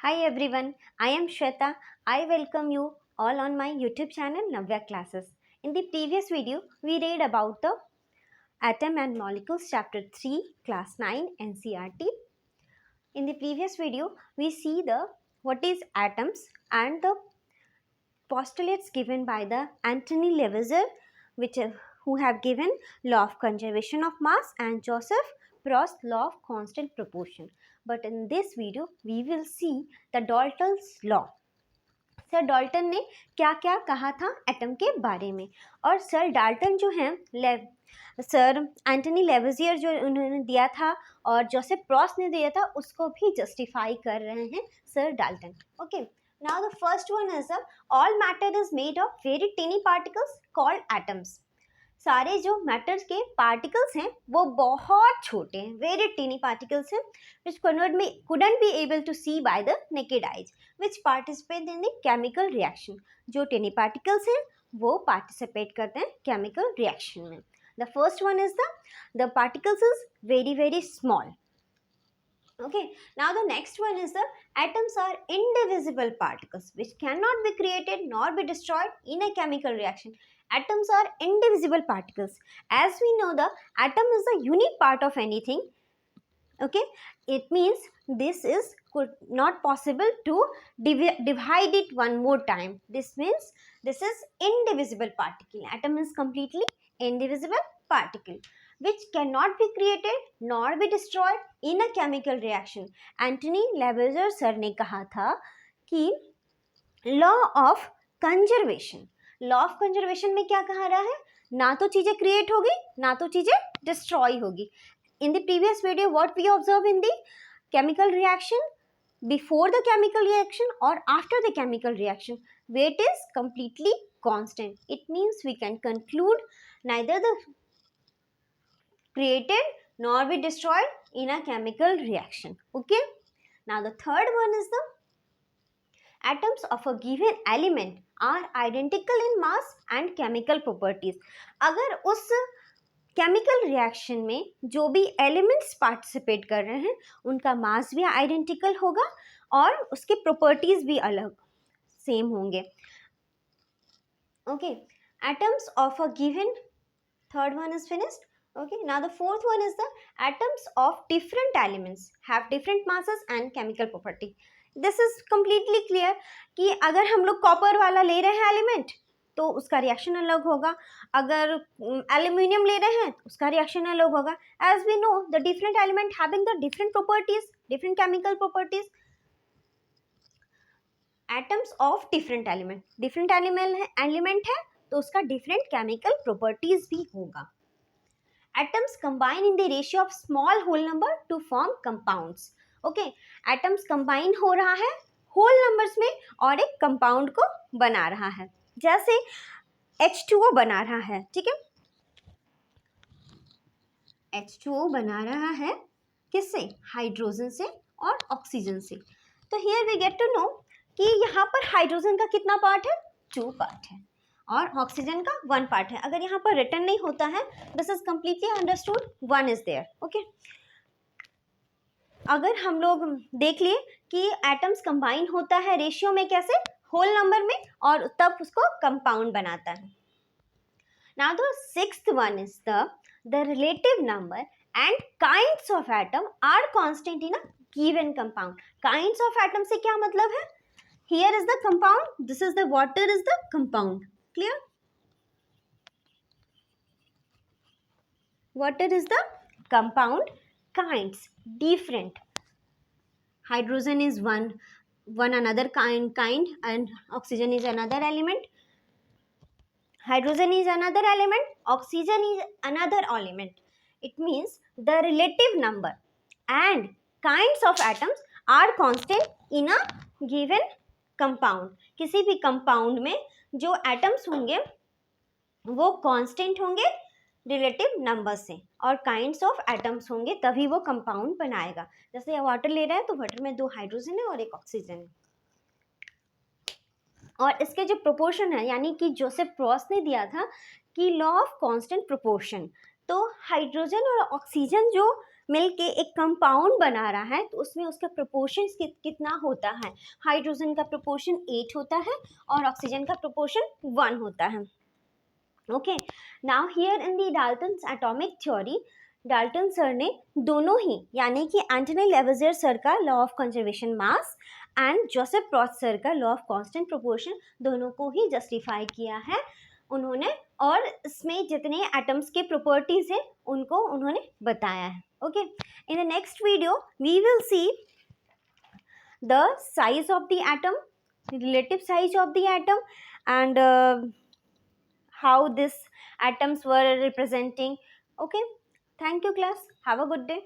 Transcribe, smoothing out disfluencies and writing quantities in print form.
Hi everyone, I am Shweta. I welcome you all on my YouTube channel Navya Classes. In the previous video, we read about the Atom and Molecules chapter 3, class 9 NCERT. In the previous video, we see the what is atoms and the postulates given by the Anthony Lavoisier, which who have given law of conservation of mass, and Joseph Prost law of constant proportion. But in this video, we will see the Dalton's law. Sir Dalton ने क्या क्या कहा था atom के बारे में, और sir Dalton जो हैं सर एंटनी लेवेजियर जो उन्होंने दिया था और जोसेफ प्रॉस्ट ने दिया था उसको भी जस्टिफाई कर रहे हैं sir Dalton. Okay, now the first one is all matter is made of very टिनी particles called atoms. सारे जो मैटर्स के पार्टिकल्स हैं वो बहुत छोटे हैं, वेरी टीनी पार्टिकल्स हैं which couldn't be able to see by the naked eyes which participate in the chemical reaction. जो टीनी पार्टिकल्स हैं वो पार्टिसिपेट करते हैं केमिकल रिएक्शन में. The first one is the particles is very small. Okay, now the next one is the atoms are indivisible particles which cannot be created nor be destroyed in a chemical reaction. Atoms are indivisible particles. As we know, the atom is a unique part of anything. Okay, it means this is not possible to divide it one more time. This means this is indivisible particle. Atom is completely indivisible particle which cannot be created nor be destroyed in a chemical reaction. Anthony Lavoisier sir ने कहा था कि law of conservation. Law of conservation में क्या कहा रहा है, ना तो चीजें क्रिएट होगी ना तो चीजें डिस्ट्रॉय होगी. In the previous video what we observe in the chemical reaction, before the chemical reaction और after the chemical reaction weight is completely constant. It means we can conclude neither the created nor be destroyed in a chemical reaction. Okay, now the third one is the atoms of a given element are identical in mass and chemical properties. अगर उस chemical reaction में जो भी elements participate कर रहे हैं उनका मास भी आइडेंटिकल होगा और उसके प्रॉपर्टीज भी अलग सेम होंगे. Okay, atoms of a given, third one is finished. Okay, now the fourth one is the atoms of different elements have different masses and chemical property. This is completely clear कि अगर हम लोग copper वाला ले रहे हैं element तो उसका रिएक्शन अलग होगा, अगर एल्यूमिनियम ले रहे हैं उसका रिएक्शन अलग होगा. As we know the different element having the different properties, different chemical properties. Atoms of different element है तो उसका डिफरेंट केमिकल प्रॉपर्टीज भी होगा. Atoms combine in the ratio of small whole number to form compounds. Okay, atoms combine हो रहा है whole numbers में और एक compound को बना रहा है, जैसे H2O बना रहा है. ठीक है, H2O बना रहा है किससे, हाइड्रोजन से और ऑक्सीजन से. तो here we get to know कि यहाँ पर हाइड्रोजन का कितना पार्ट है, 2 पार्ट है और ऑक्सीजन का 1 पार्ट है. अगर यहाँ पर रिटर्न नहीं होता है this is completely understood, 1 is there. Okay, अगर हम लोग देख लिए कि एटम्स कंबाइन होता है रेशियो में, कैसे, होल नंबर में, और तब उसको कंपाउंड बनाता है. Now the sixth one is the relative number and kinds of atom are constant in a given compound. Kinds of atom से क्या मतलब है, here is the compound, this is the water is the compound. Clear? Water is the compound. Kinds different. Hydrogen is one another kind, and oxygen is another element. Hydrogen is another element, oxygen is another element. It means the relative number and kinds of atoms are constant in a given compound. किसी भी compound में जो atoms होंगे वो constant होंगे relative number से, और kinds of atoms होंगे तभी वो कंपाउंड बनाएगा. जैसे वाटर ले रहा है तो वाटर में 2 हाइड्रोजन है और 1 ऑक्सीजन है. और इसके जो प्रोपोर्शन है, यानी कि जोसेफ प्रॉस्ट ने दिया था कि लॉ ऑफ कांस्टेंट प्रोपोर्शन, तो हाइड्रोजन और ऑक्सीजन जो मिल के एक कंपाउंड बना रहा है तो उसमें उसका प्रोपोर्शन कितना होता है, हाइड्रोजन का प्रोपोर्शन 8 होता है और ऑक्सीजन का प्रोपोर्शन 1 होता है. Okay, now here in the Dalton's atomic theory, Dalton sir ने दोनों ही यानी कि एंटनी लेवेज़ियर सर का law of conservation mass and Joseph Proust sir का लॉ ऑफ कांस्टेंट प्रोपोर्शन दोनों को ही जस्टिफाई किया है उन्होंने, और इसमें जितने एटम्स के प्रॉपर्टीज हैं उनको उन्होंने बताया है. Okay, in the next video we will see the size of the atom, relative size of the atom, and how these atoms were representing. Okay, thank you class, have a good day.